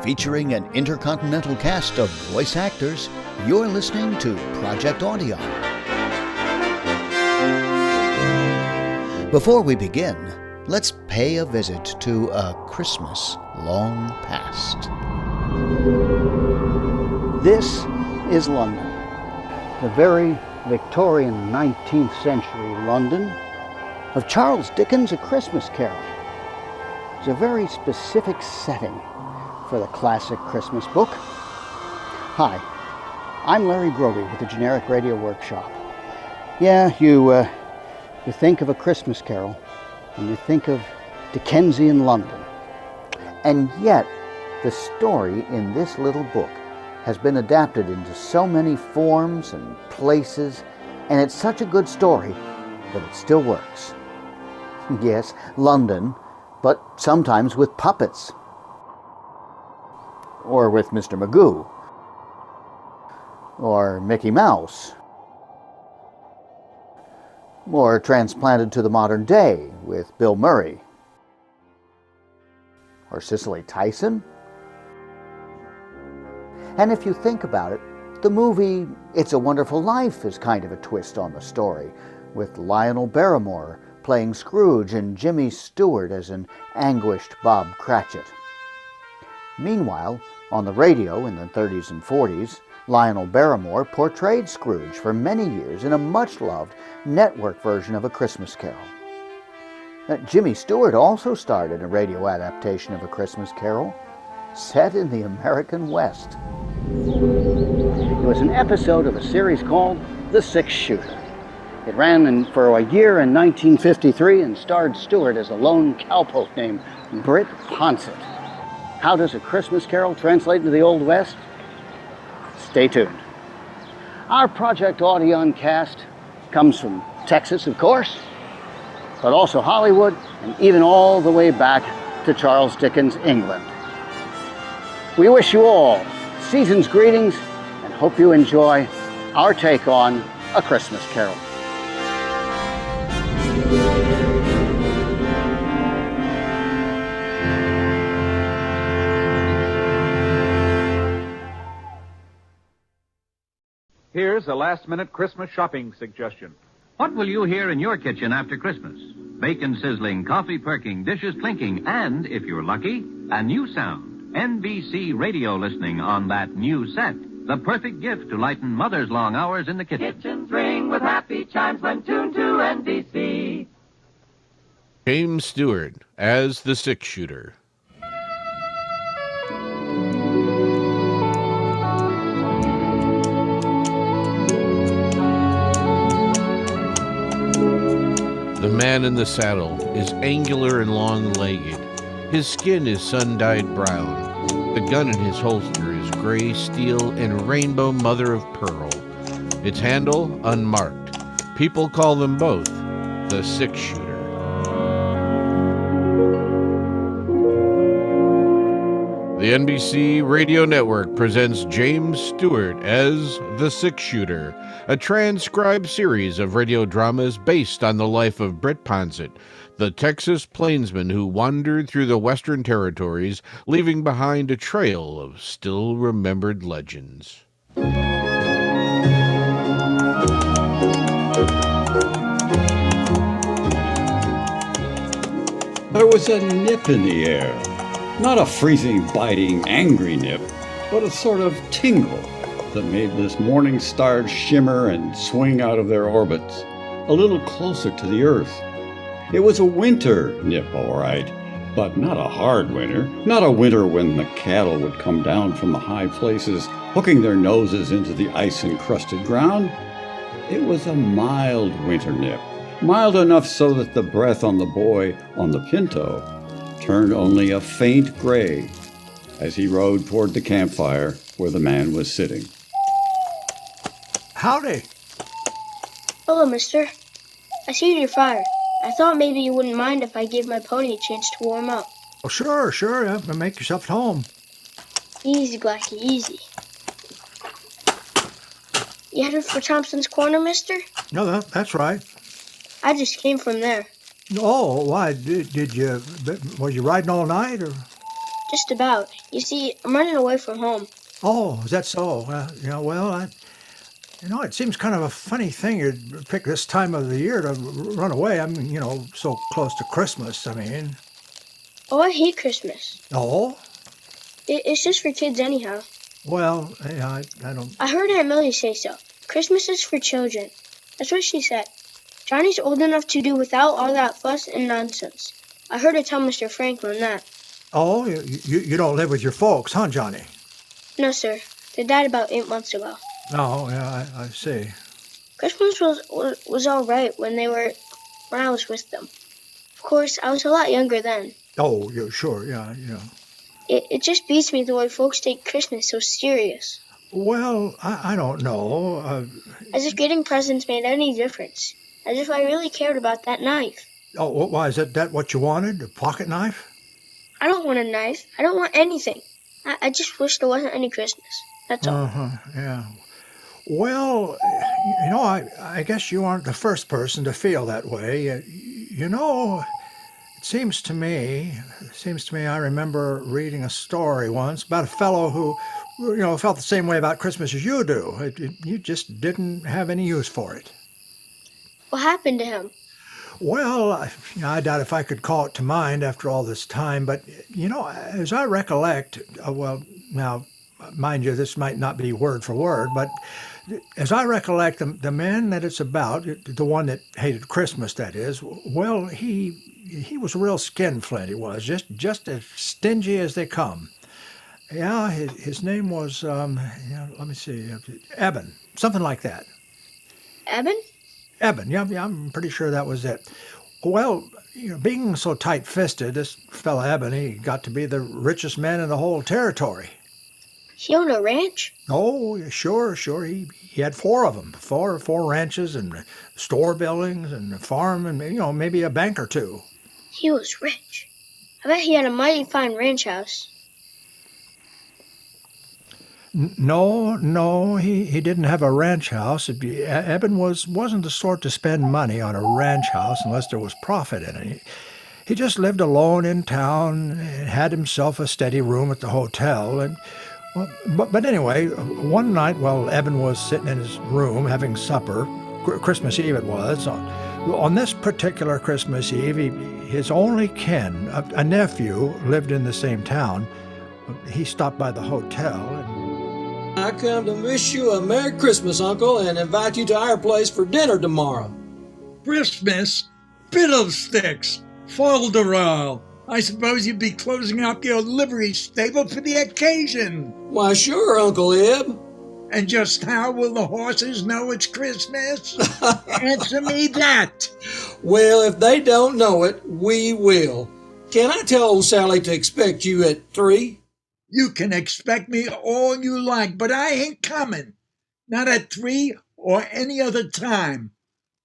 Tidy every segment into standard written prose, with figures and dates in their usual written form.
Featuring an intercontinental cast of voice actors, you're listening to Project Audion. Before we begin, let's pay a visit to a Christmas long past. This is London, the very Victorian 19th century London of Charles Dickens' A Christmas Carol. It's a very specific setting for the classic Christmas book. Hi, I'm Larry Groby with the Generic Radio Workshop. Yeah, you think of A Christmas Carol and you think of Dickensian London. And yet, the story in this little book has been adapted into so many forms and places, and it's such a good story that it still works. Yes, London, but sometimes with puppets. Or with Mr. Magoo. Or Mickey Mouse. Or transplanted to the modern day with Bill Murray. Or Cicely Tyson. And if you think about it, the movie It's a Wonderful Life is kind of a twist on the story, with Lionel Barrymore playing Scrooge and Jimmy Stewart as an anguished Bob Cratchit. Meanwhile, on the radio in the 30s and 40s, Lionel Barrymore portrayed Scrooge for many years in a much-loved network version of A Christmas Carol. Jimmy Stewart also starred in a radio adaptation of A Christmas Carol, set in the American West. It was an episode of a series called The Six Shooter. It ran for a year in 1953 and starred Stewart as a lone cowpoke named Britt Ponsett. How does A Christmas Carol translate into the Old West? Stay tuned. Our Project Audion cast comes from Texas, of course, but also Hollywood and even all the way back to Charles Dickens' England. We wish you all season's greetings and hope you enjoy our take on A Christmas Carol. Here's a last-minute Christmas shopping suggestion. What will you hear in your kitchen after Christmas? Bacon sizzling, coffee perking, dishes clinking, and, if you're lucky, a new sound. NBC radio listening on that new set. The perfect gift to lighten Mother's long hours in the kitchen. Kitchens ring with happy chimes when tuned to NBC. James Stewart as the six-shooter. The man in the saddle is angular and long-legged. His skin is sun-dyed brown. The gun in his holster is gray steel and rainbow mother of pearl. Its handle unmarked. People call them both the six-shooter. The NBC Radio Network presents James Stewart as The Six-Shooter, a transcribed series of radio dramas based on the life of Britt Ponsett, the Texas plainsman who wandered through the Western Territories, leaving behind a trail of still-remembered legends. There was a nip in the air. Not a freezing, biting, angry nip, but a sort of tingle that made this morning stars shimmer and swing out of their orbits a little closer to the earth. It was a winter nip, all right, but not a hard winter, not a winter when the cattle would come down from the high places, hooking their noses into the ice-encrusted ground. It was a mild winter nip, mild enough so that the breath on the boy on the pinto turned only a faint gray as he rode toward the campfire where the man was sitting. Howdy. Hello, mister. I see your fire. I thought maybe you wouldn't mind if I gave my pony a chance to warm up. Oh, sure. Make yourself at home. Easy, Blackie, easy. You headed for Thompson's Corner, mister? No, that's right. I just came from there. Oh, why? Did you... Was you riding all night, or...? Just about. You see, I'm running away from home. Oh, is that so? It seems kind of a funny thing you'd pick this time of the year to run away. I mean, so close to Christmas, I mean. Oh, I hate Christmas. Oh? It's just for kids anyhow. Well, yeah, I don't... I heard Aunt Millie say so. Christmas is for children. That's what she said. Johnny's old enough to do without all that fuss and nonsense. I heard her tell Mr. Franklin that. Oh, you don't live with your folks, huh, Johnny? No, sir. They died about 8 months ago. Oh, yeah, I see. Christmas was all right when I was with them. Of course, I was a lot younger then. Oh, yeah, sure, yeah. It just beats me the way folks take Christmas so serious. Well, I don't know. As if getting presents made any difference. As if I really cared about that knife. Oh, why, is that what you wanted? A pocket knife? I don't want a knife. I don't want anything. I just wish there wasn't any Christmas. That's all. Yeah. Well, I guess you aren't the first person to feel that way. It seems to me I remember reading a story once about a fellow who, felt the same way about Christmas as you do. You just didn't have any use for it. What happened to him? Well, I doubt if I could call it to mind after all this time, but, as I recollect, now, mind you, this might not be word for word, but as I recollect, the man that it's about, the one that hated Christmas, that is, well, he was a real skinflint, he was, just as stingy as they come. Yeah, his name was, let me see, Eben, something like that. Eben? Eben, yeah, I'm pretty sure that was it. Well, being so tight-fisted, this fella Eben, he got to be the richest man in the whole territory. He owned a ranch? Oh, sure. He had 4 of them, four ranches and store buildings and a farm and, maybe a bank or 2. He was rich. I bet he had a mighty fine ranch house. No, he didn't have a ranch house. Eben wasn't the sort to spend money on a ranch house unless there was profit in it. He just lived alone in town and had himself a steady room at the hotel. And but anyway, one night while Eben was sitting in his room having supper, Christmas Eve it was, on this particular Christmas Eve, his only kin, a nephew, lived in the same town. He stopped by the hotel and... I come to wish you a Merry Christmas, Uncle, and invite you to our place for dinner tomorrow. Christmas? Fiddlesticks! Folderol! I suppose you'd be closing up your livery stable for the occasion. Why, sure, Uncle Eb. And just how will the horses know it's Christmas? Answer me that. Well, if they don't know it, we will. Can I tell old Sally to expect you at 3? You can expect me all you like, but I ain't coming. Not at 3 or any other time.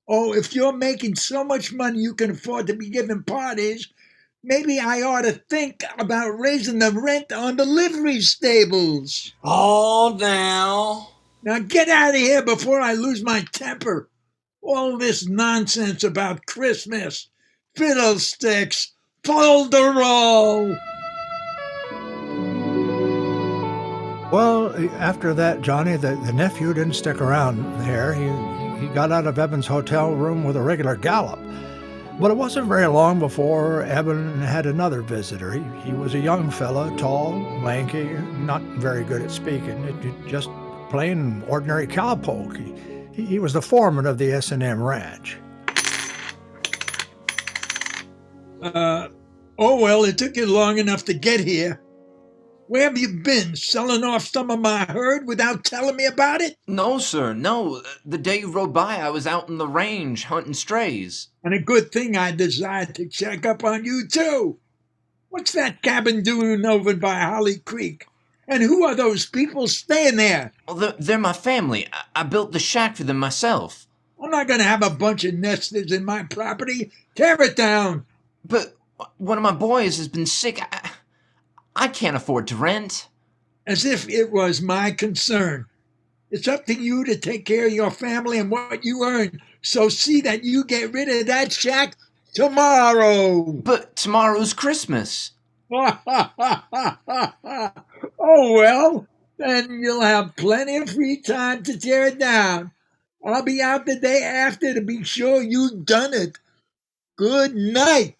Oh, if you're making so much money you can afford to be giving parties, maybe I ought to think about raising the rent on the livery stables. Oh, now get out of here before I lose my temper. All this nonsense about Christmas. Fiddlesticks. Folderol. Well, after that, Johnny, the nephew didn't stick around there. He got out of Eben's hotel room with a regular gallop. But it wasn't very long before Eben had another visitor. He was a young fella, tall, lanky, not very good at speaking. Just plain ordinary cowpoke. He was the foreman of the S&M ranch. Well, it took you long enough to get here. Where have you been, selling off some of my herd without telling me about it? No, sir, no. The day you rode by, I was out in the range hunting strays. And a good thing I desired to check up on you, too. What's that cabin doing over by Holly Creek? And who are those people staying there? Well, they're my family. I built the shack for them myself. I'm not going to have a bunch of nesters in my property. Tear it down. But one of my boys has been sick. I can't afford to rent. As if it was my concern. It's up to you to take care of your family and what you earn. So see that you get rid of that shack tomorrow. But tomorrow's Christmas. Oh, well, then you'll have plenty of free time to tear it down. I'll be out the day after to be sure you've done it. Good night.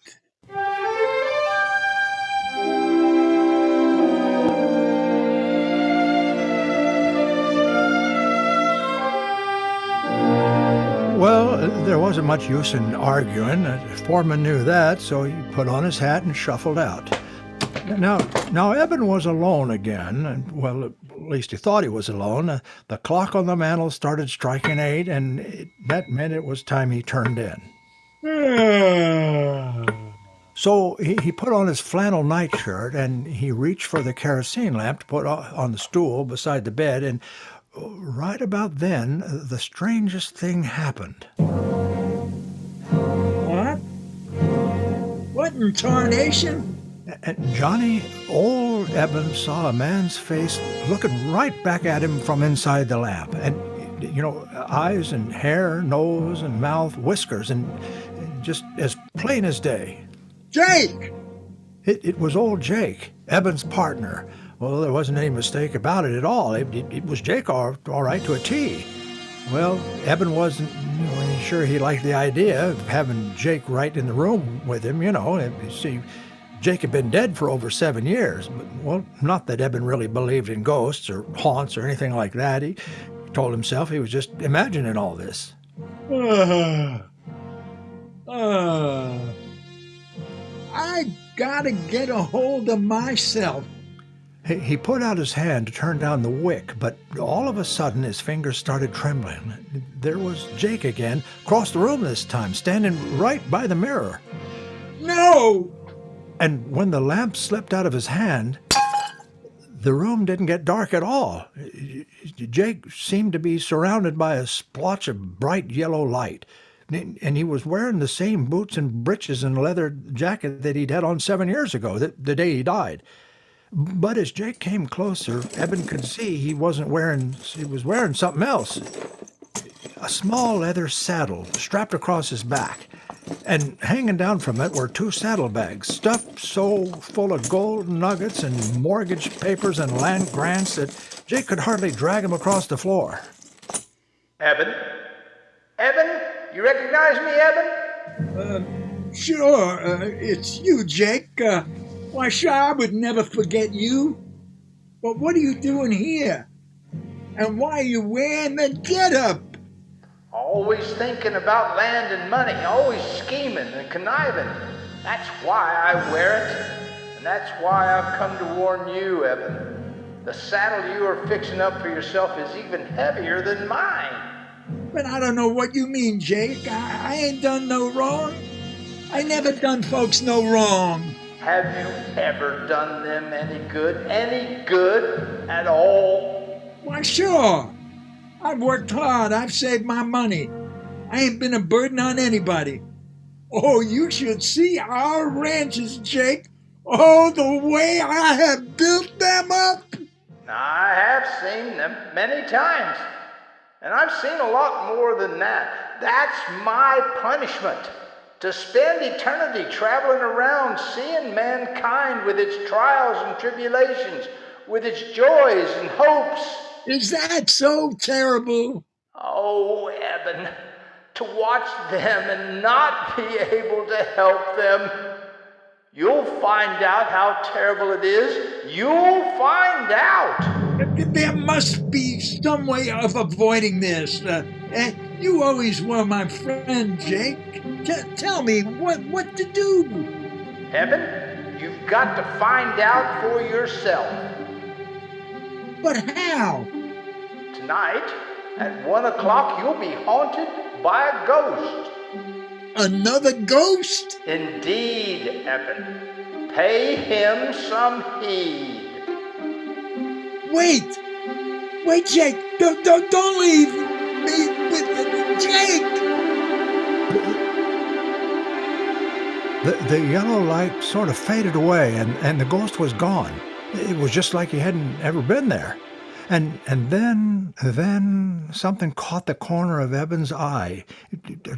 Well, there wasn't much use in arguing. Foreman knew that, so he put on his hat and shuffled out. Now Eben was alone again. And, well, at least he thought he was alone. The clock on the mantel started striking 8, and that meant it was time he turned in. So he put on his flannel nightshirt, and he reached for the kerosene lamp to put on the stool beside the bed, and right about then, the strangest thing happened. What? What in tarnation? And Johnny, old Eben saw a man's face looking right back at him from inside the lamp. And, eyes and hair, nose and mouth, whiskers, and just as plain as day. Jake! It was old Jake, Eben's partner. Well, there wasn't any mistake about it at all. It was Jake all right to a T. Well, Eben wasn't sure he liked the idea of having Jake right in the room with him, You see, Jake had been dead for over 7 years. But, well, not that Eben really believed in ghosts or haunts or anything like that. He told himself he was just imagining all this. I gotta get a hold of myself. He put out his hand to turn down the wick, but all of a sudden his fingers started trembling. There was Jake again, across the room this time, standing right by the mirror. No! And when the lamp slipped out of his hand, the room didn't get dark at all. Jake seemed to be surrounded by a splotch of bright yellow light. And he was wearing the same boots and breeches and leather jacket that he'd had on 7 years ago, the day he died. But as Jake came closer, Eben could see he was wearing something else. A small leather saddle strapped across his back. And hanging down from it were 2 saddlebags, stuffed so full of gold nuggets and mortgage papers and land grants that Jake could hardly drag him across the floor. Eben? Eben? You recognize me, Eben? Sure. It's you, Jake. Why, sure, I would never forget you. But what are you doing here? And why are you wearing the get-up? Always thinking about land and money, always scheming and conniving. That's why I wear it, and that's why I've come to warn you, Eben. The saddle you are fixing up for yourself is even heavier than mine. But I don't know what you mean, Jake. I ain't done no wrong. I never done folks no wrong. Have you ever done them any good at all? Why, sure. I've worked hard. I've saved my money. I ain't been a burden on anybody. Oh, you should see our ranches, Jake. Oh, the way I have built them up. I have seen them many times. And I've seen a lot more than that. That's my punishment. To spend eternity traveling around, seeing mankind with its trials and tribulations, with its joys and hopes. Is that so terrible? Oh, Eben, to watch them and not be able to help them. You'll find out how terrible it is. You'll find out. There must be some way of avoiding this. You always were my friend, Jake. Tell me what to do. Eben, you've got to find out for yourself. But how? Tonight, at 1 o'clock, you'll be haunted by a ghost. Another ghost? Indeed, Eben. Pay him some heed. Wait, Jake! Don't leave me with Jake! The yellow light sort of faded away, and the ghost was gone. It was just like he hadn't ever been there. And then something caught the corner of Eben's eye,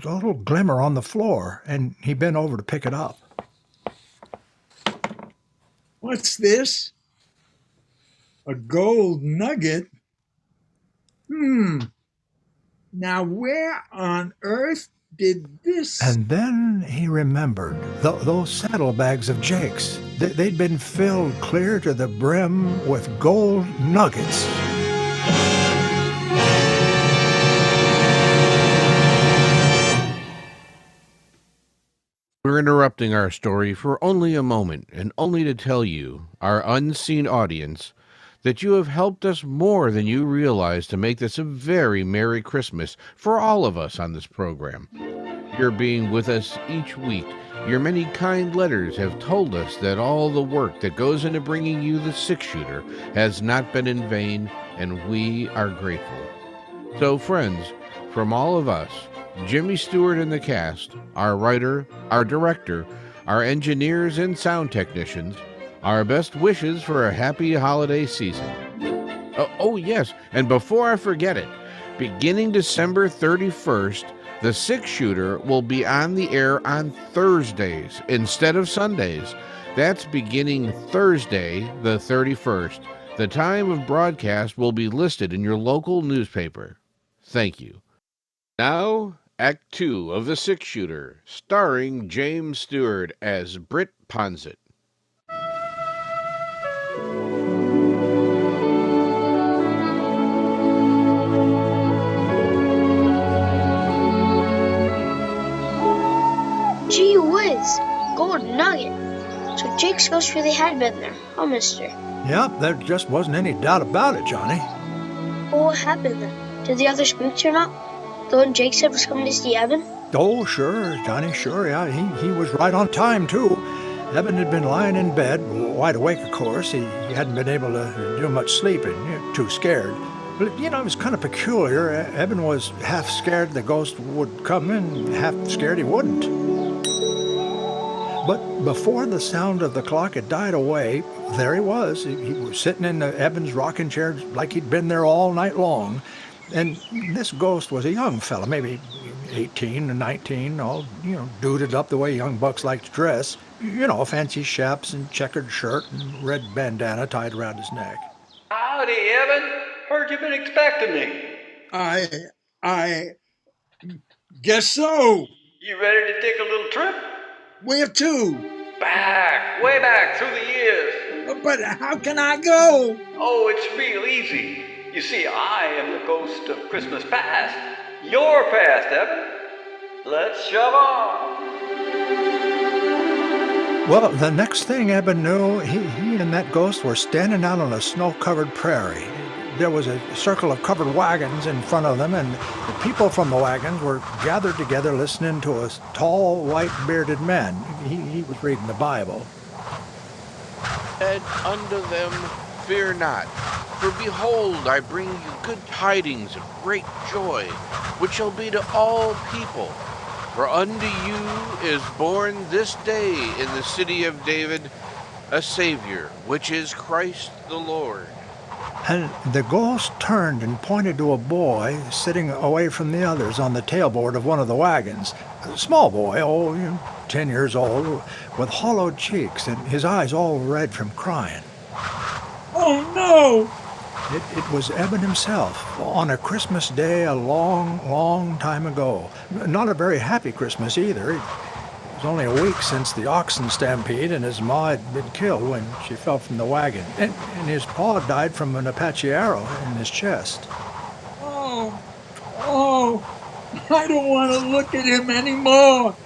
a little glimmer on the floor, and he bent over to pick it up. What's this? A gold nugget? Now where on earth did this... And then he remembered those saddlebags of Jake's. They'd been filled clear to the brim with gold nuggets. We're interrupting our story for only a moment, and only to tell you, our unseen audience, that you have helped us more than you realize to make this a very Merry Christmas for all of us on this program. Your being with us each week, your many kind letters have told us that all the work that goes into bringing you the six-shooter has not been in vain, and we are grateful. So, friends, from all of us, Jimmy Stewart and the cast, our writer, our director, our engineers and sound technicians, our best wishes for a happy holiday season. Oh yes, and before I forget it, beginning December 31st, the six-shooter will be on the air on Thursdays instead of Sundays. That's beginning Thursday, the 31st. The time of broadcast will be listed in your local newspaper. Thank you. Now, Act 2 of The Six-Shooter, starring James Stewart as Britt Ponsett. Gee whiz, gold nugget. So Jake's ghost really had been there, huh, mister? Yep, there just wasn't any doubt about it, Johnny. Well, what happened then? Did the other spook turn up? The one Jake said was coming to see Eben? Oh, sure, Johnny, sure, yeah. He was right on time, too. Eben had been lying in bed, wide awake, of course. He hadn't been able to do much sleeping, too scared. But, it was kind of peculiar. Eben was half scared the ghost would come in, half scared he wouldn't. But before the sound of the clock had died away, there he was. He was sitting in Eben's rocking chair like he'd been there all night long. And this ghost was a young fella, maybe 18 or 19, all, duded up the way young bucks like to dress. Fancy chaps and checkered shirt and red bandana tied around his neck. Howdy, Eben. Heard you've been expecting me. I guess so. You ready to take a little trip? Where to? Way back through the years. But how can I go? Oh, it's real easy. You see, I am the ghost of Christmas past. Your past, Eben. Let's shove on. Well, the next thing Eben knew, he and that ghost were standing out on a snow-covered prairie. There was a circle of covered wagons in front of them, and the people from the wagons were gathered together listening to a tall, white-bearded man. He was reading the Bible. And unto them fear not, for behold, I bring you good tidings of great joy, which shall be to all people. For unto you is born this day in the city of David a Savior, which is Christ the Lord. And the ghost turned and pointed to a boy sitting away from the others on the tailboard of one of the wagons. A small boy, 10 years old, with hollowed cheeks and his eyes all red from crying. Oh, no! It was Eben himself, on a Christmas day a long, long time ago. Not a very happy Christmas either. It was only a week since the oxen stampede, and his ma had been killed when she fell from the wagon. And his pa died from an Apache arrow in his chest. Oh, I don't want to look at him anymore.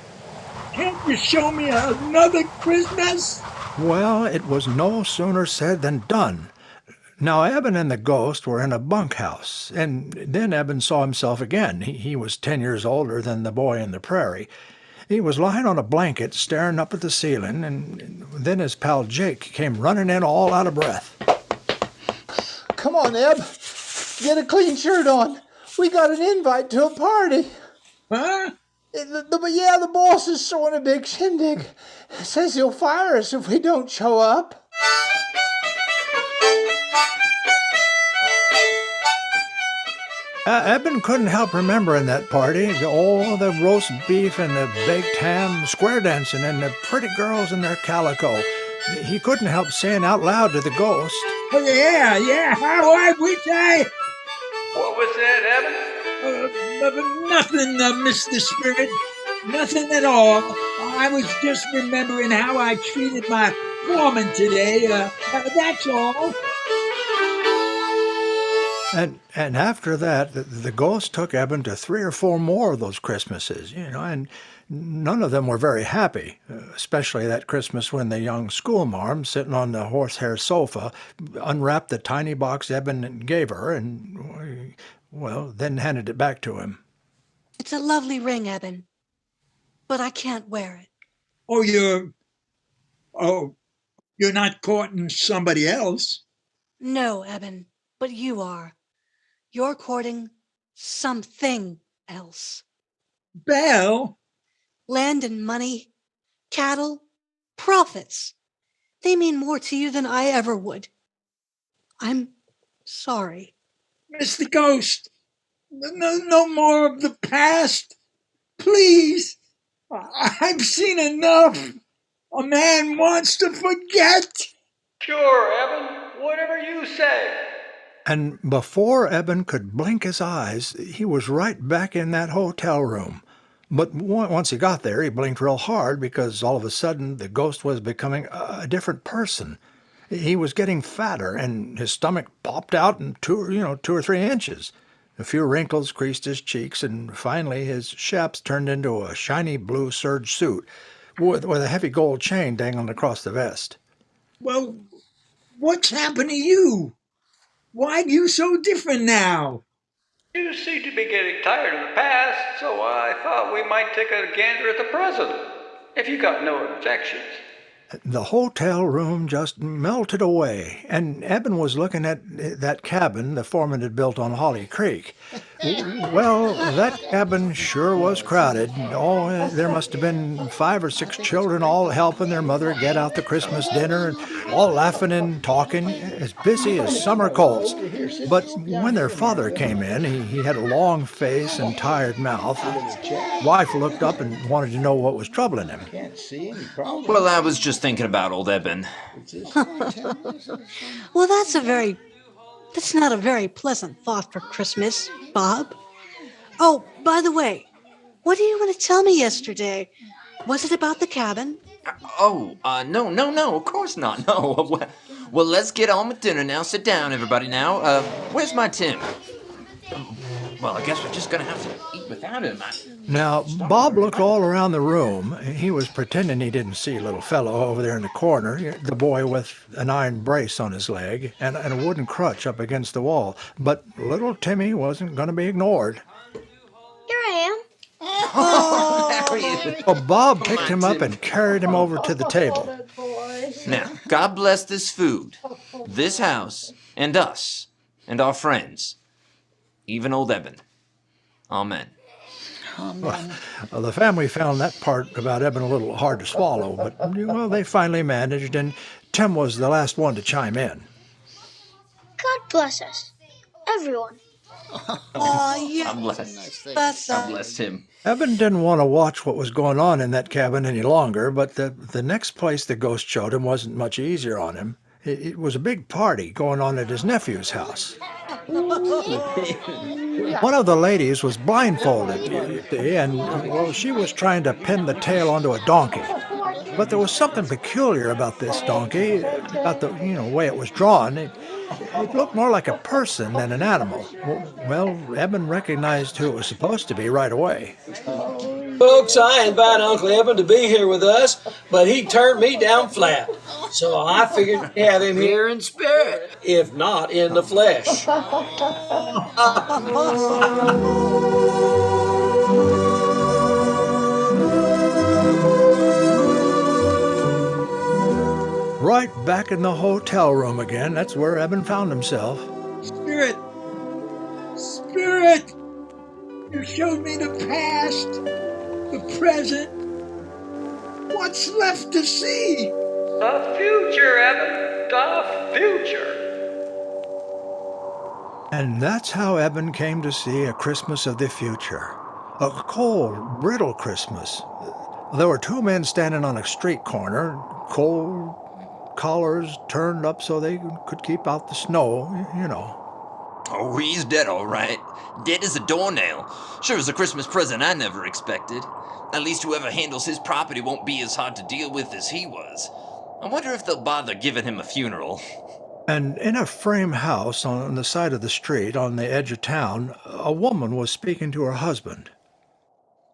Can't you show me another Christmas? Well, it was no sooner said than done. Now, Eben and the ghost were in a bunkhouse, and then Eben saw himself again. He was 10 years older than the boy in the prairie. He was lying on a blanket, staring up at the ceiling, and then his pal Jake came running in all out of breath. Come on, Eb. Get a clean shirt on. We got an invite to a party. Huh? The boss is throwing a big shindig. Says he'll fire us if we don't show up. Eben couldn't help remembering that party. All the roast beef and the baked ham, square dancing, and the pretty girls in their calico. He couldn't help saying out loud to the ghost, Oh, yeah, how I wish I... What was that, Eben? Nothing, Mr. Spirit. Nothing at all. I was just remembering how I treated my foreman today. That's all. And after that, the ghost took Eben to 3 or 4 more of those Christmases, and none of them were very happy, especially that Christmas when the young schoolmarm, sitting on the horsehair sofa, unwrapped the tiny box Eben gave her and, well, then handed it back to him. It's a lovely ring, Eben, but I can't wear it. You're not courting somebody else? No, Eben, but you are. You're courting something else. Belle? Land and money, cattle, profits. They mean more to you than I ever would. I'm sorry. Mr. Ghost, no more of the past. Please. I've seen enough. A man wants to forget. Sure, Eben. Whatever you say. And before Eben could blink his eyes, he was right back in that hotel room. But once he got there, he blinked real hard because all of a sudden the ghost was becoming a different person. He was getting fatter, and his stomach popped out in 2 or 3 inches. A few wrinkles creased his cheeks, and finally his chaps turned into a shiny blue serge suit with a heavy gold chain dangling across the vest. Well, what's happened to you? Why are you so different now? You seem to be getting tired of the past, so I thought we might take a gander at the present, if you got no objections. The hotel room just melted away, and Eben was looking at that cabin the foreman had built on Holly Creek. Well, that cabin sure was crowded. Oh, there must have been 5 or 6 children all helping their mother get out the Christmas dinner, and all laughing and talking, as busy as summer colts. But when their father came in, he had a long face and tired mouth. Wife looked up and wanted to know what was troubling him. Well, I was just thinking about old Eben. Well, that's not a very pleasant thought for Christmas, Bob. Oh, by the way, what did you want to tell me yesterday? Was it about the cabin? No, of course not, no. Well, let's get on with dinner now. Sit down, everybody, now. Where's my Tim? Well, I guess we're just going to have to eat without him. Now, Bob looked all around the room. He was pretending he didn't see a little fellow over there in the corner, the boy with an iron brace on his leg and a wooden crutch up against the wall. But little Timmy wasn't going to be ignored. Here I am. Oh, Well, Bob picked him up and carried him over to the table. Now, God bless this food, this house, and us, and our friends, even old Eben. Amen. Well, the family found that part about Eben a little hard to swallow, but, well, they finally managed, and Tim was the last one to chime in. God bless us. Everyone. Yeah. I'm blessed. That's I blessed him. Eben didn't want to watch what was going on in that cabin any longer, but the next place the ghost showed him wasn't much easier on him. It was a big party going on at his nephew's house. One of the ladies was blindfolded, and, well, she was trying to pin the tail onto a donkey. But there was something peculiar about this donkey, about the way it was drawn. It looked more like a person than an animal. Well, Eben recognized who it was supposed to be right away. Folks, I invited Uncle Eben to be here with us, but he turned me down flat. So I figured to have him here in spirit, if not in the flesh. Right back in the hotel room again. That's where Eben found himself. Spirit! You showed me the past, the present. What's left to see? The future, Eben. The future. And that's how Eben came to see a Christmas of the future. A cold, brittle Christmas. There were 2 men standing on a street corner, cold, collars turned up so they could keep out the snow, you know. Oh, he's dead, all right. Dead as a doornail. Sure was a Christmas present I never expected. At least whoever handles his property won't be as hard to deal with as he was. I wonder if they'll bother giving him a funeral. And in a frame house on the side of the street on the edge of town, a woman was speaking to her husband.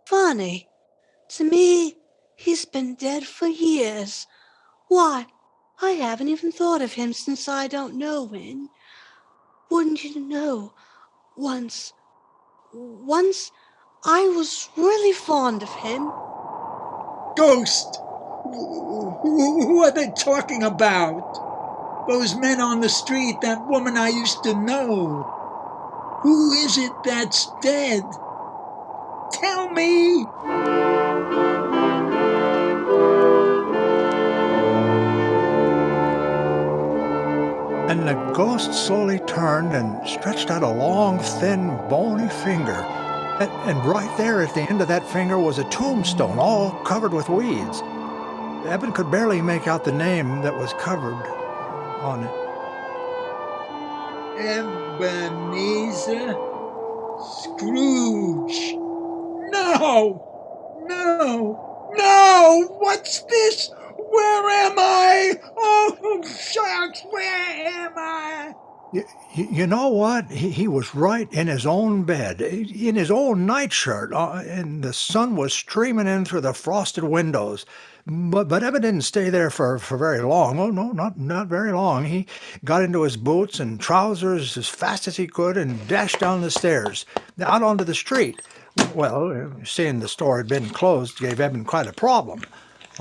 Funny. To me, he's been dead for years. Why, I haven't even thought of him since I don't know when. Wouldn't you know, once I was really fond of him. Ghost! Who are they talking about? Those men on the street, that woman I used to know. Who is it that's dead? Tell me! And the ghost slowly turned and stretched out a long, thin, bony finger. And right there at the end of that finger was a tombstone, all covered with weeds. Eben could barely make out the name that was covered on it. Ebenezer Scrooge. No! What's this? Where am I? Oh, shucks, where am I? You know what? He was right in his own bed, in his own nightshirt, and the sun was streaming in through the frosted windows. But Eben didn't stay there for very long. Oh, no, not very long. He got into his boots and trousers as fast as he could and dashed down the stairs, out onto the street. Well, seeing the store had been closed gave Eben quite a problem.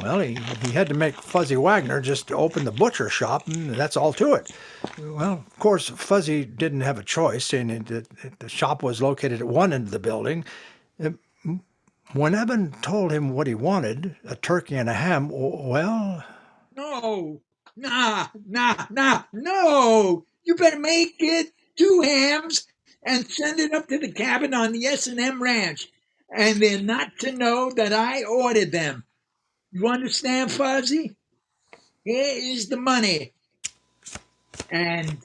Well, he had to make Fuzzy Wagner just open the butcher shop, and that's all to it. Well, of course, Fuzzy didn't have a choice, seeing that the shop was located at one end of the building. When Eben told him what he wanted, a turkey and a ham, well... No! No! You better make it 2 hams and send it up to the cabin on the S&M ranch. And they're not to know that I ordered them. You understand, Fuzzy? Here is the money. And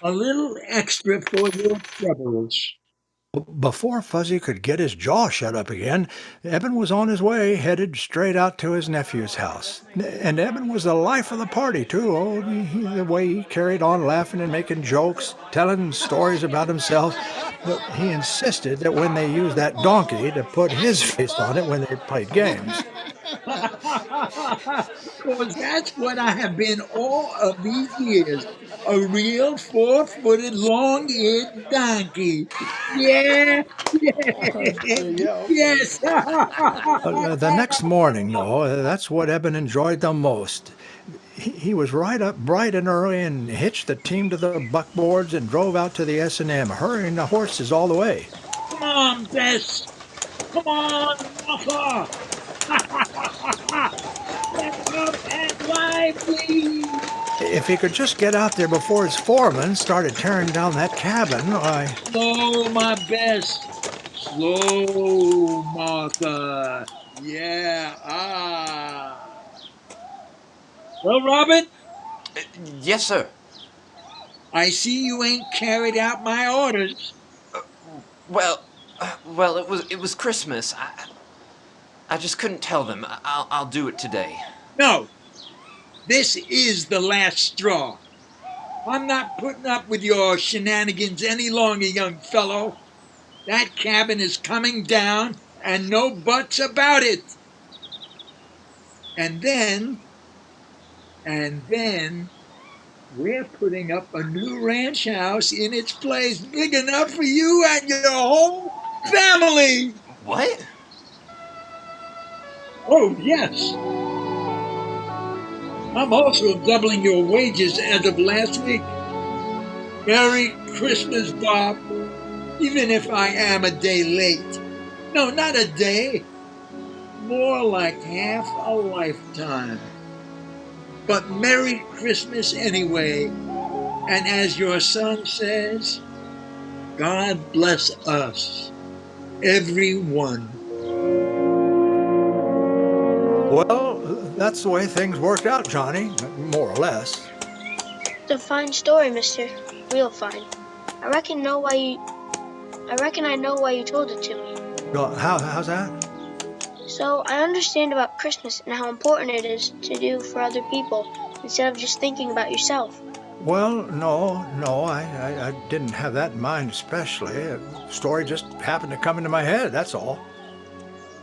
a little extra for your troubles. Before Fuzzy could get his jaw shut up again, Eben was on his way, headed straight out to his nephew's house. And Eben was the life of the party, too. Oh, the way he carried on laughing and making jokes, telling stories about himself. But he insisted that when they used that donkey to put his face on it when they played games. Because that's what I have been all of these years. A real 4-footed, long-eared donkey. Yeah. Yes. The next morning, though, that's what Eben enjoyed the most. He was right up bright and early and hitched the team to the buckboards and drove out to the S&M, hurrying the horses all the way. Come on, Bess. Come on, Martha. Let's up and lively. If he could just get out there before his foreman started tearing down that cabin, Slow, my Bess. Slow, Martha. Yeah, Well, Robert? Yes, sir. I see you ain't carried out my orders. Well, it was Christmas. I just couldn't tell them. I'll do it today. No. This is the last straw. I'm not putting up with your shenanigans any longer, young fellow. That cabin is coming down, and no buts about it. And then, we're putting up a new ranch house in its place, big enough for you and your whole family. What? Oh, yes. I'm also doubling your wages as of last week. Merry Christmas, Bob. Even if I am a day late. No, not a day. More like half a lifetime. But Merry Christmas anyway. And as your son says, God bless us, everyone. Well, that's the way things worked out, Johnny, more or less. It's a fine story, mister. Real fine. I reckon I know why you told it to me. Well, how's that? So I understand about Christmas and how important it is to do for other people instead of just thinking about yourself. Well, no, I didn't have that in mind especially. The story just happened to come into my head, that's all.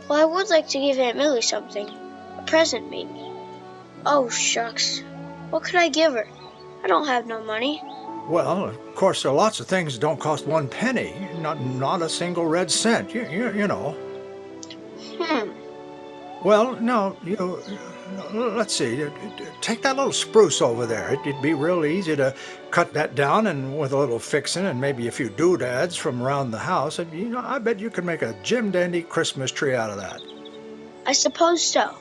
Well, I would like to give Aunt Millie something. A present, maybe. Oh, shucks. What could I give her? I don't have no money. Well, of course, there are lots of things that don't cost 1 penny. Not a single red cent, you know. Well, no, let's see. Take that little spruce over there. It'd be real easy to cut that down, and with a little fixing and maybe a few doodads from around the house, and, I bet you could make a Jim Dandy Christmas tree out of that. I suppose so.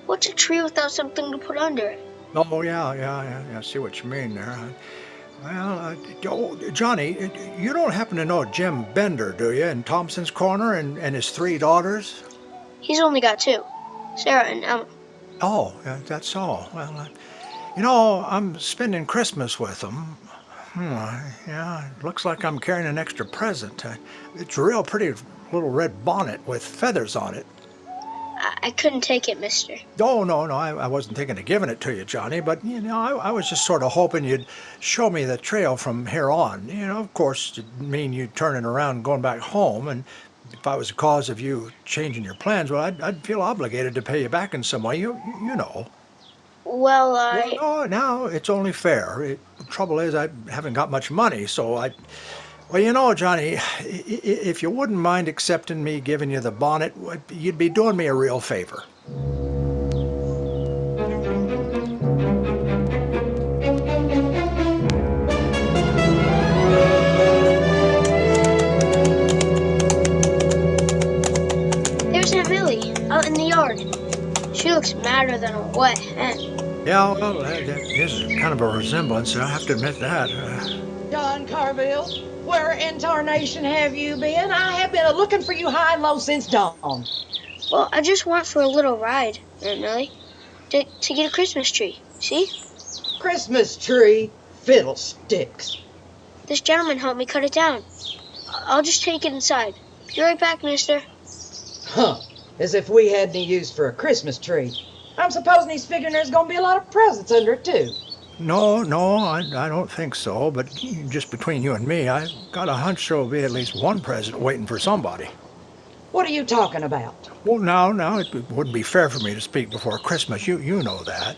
What's a tree without something to put under it? Oh, yeah, I see what you mean there. Well, Johnny, you don't happen to know Jim Bender, do you, in Thompson's Corner and his 3 daughters? He's only got 2, Sarah and Emma. Oh, that's all. Well, I'm spending Christmas with them. Yeah, it looks like I'm carrying an extra present. It's a real pretty little red bonnet with feathers on it. I couldn't take it, mister. Oh, no, I wasn't thinking of giving it to you, Johnny, but, I was just sort of hoping you'd show me the trail from here on. Of course, it'd mean you turning around and going back home, and if I was the cause of you changing your plans, well, I'd feel obligated to pay you back in some way, you know. Well, Well, no, it's only fair. The trouble is I haven't got much money, so Well, Johnny, if you wouldn't mind accepting me giving you the bonnet, you'd be doing me a real favor. There's Aunt Millie, out in the yard. She looks madder than a wet hen. Yeah, well, that is kind of a resemblance, I have to admit that. John Carville, where in tarnation have you been? I have been looking for you high and low since dawn. Well, I just went for a little ride, Aunt Millie, to get a Christmas tree. See? Christmas tree? Fiddlesticks. This gentleman helped me cut it down. I'll just take it inside. Be right back, mister. Huh. As if we had any use for a Christmas tree. I'm supposing he's figuring there's going to be a lot of presents under it, too. No, I don't think so, but just between you and me, I've got a hunch there'll be at least one present waiting for somebody. What are you talking about? Well, now, it wouldn't be fair for me to speak before Christmas. You know that.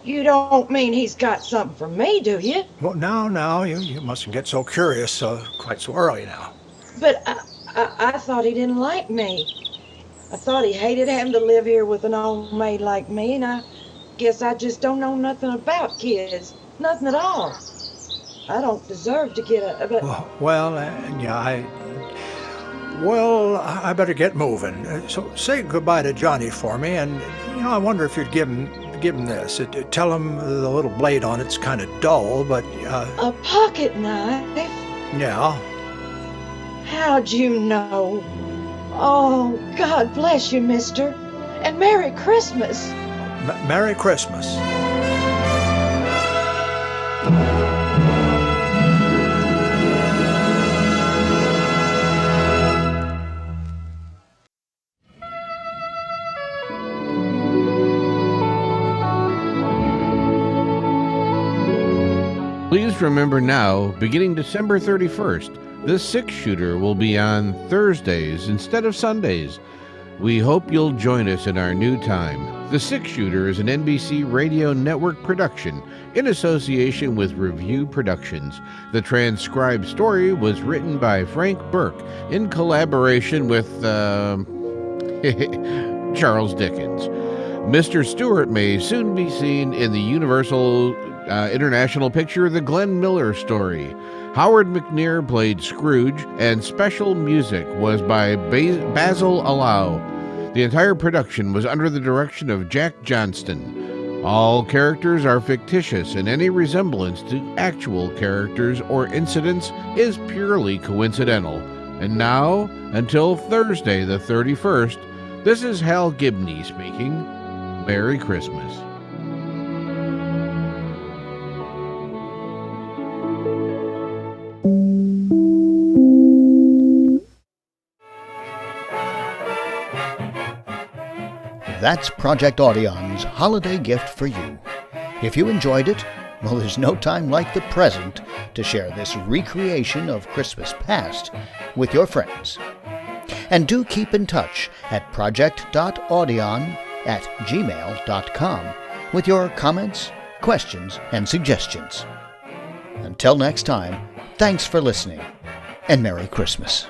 You don't mean he's got something for me, do you? Well, now, you mustn't get so curious quite so early now. But I thought he didn't like me. I thought he hated having to live here with an old maid like me, and I guess I just don't know nothing about kids. Nothing at all. I don't deserve to get but... I better get moving. So say goodbye to Johnny for me, and, I wonder if you'd give him this. Tell him the little blade on it's kind of dull, but... A pocket knife? Yeah. How'd you know? Oh, God bless you, mister. And Merry Christmas. Merry Christmas. Please remember now, beginning December 31st, the 6-shooter will be on Thursdays instead of Sundays. We hope you'll join us in our new time. The 6-shooter is an NBC Radio Network production in association with Review Productions. The transcribed story was written by Frank Burke in collaboration with Charles Dickens. Mr. Stewart may soon be seen in the Universal International picture The Glenn Miller Story. Howard McNear played Scrooge, and special music was by Basil Allow. The entire production was under the direction of Jack Johnston. All characters are fictitious, and any resemblance to actual characters or incidents is purely coincidental. And now, until Thursday the 31st, this is Hal Gibney speaking. Merry Christmas. That's Project Audion's holiday gift for you. If you enjoyed it, well, there's no time like the present to share this recreation of Christmas past with your friends. And do keep in touch at project.audion@gmail.com with your comments, questions, and suggestions. Until next time, thanks for listening, and Merry Christmas.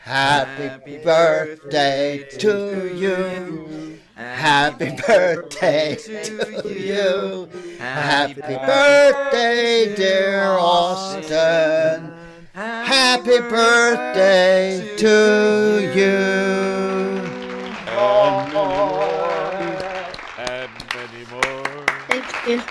Happy birthday to you. Happy birthday to you. Happy birthday, dear Austin. Happy birthday to you. And many more. Thank you.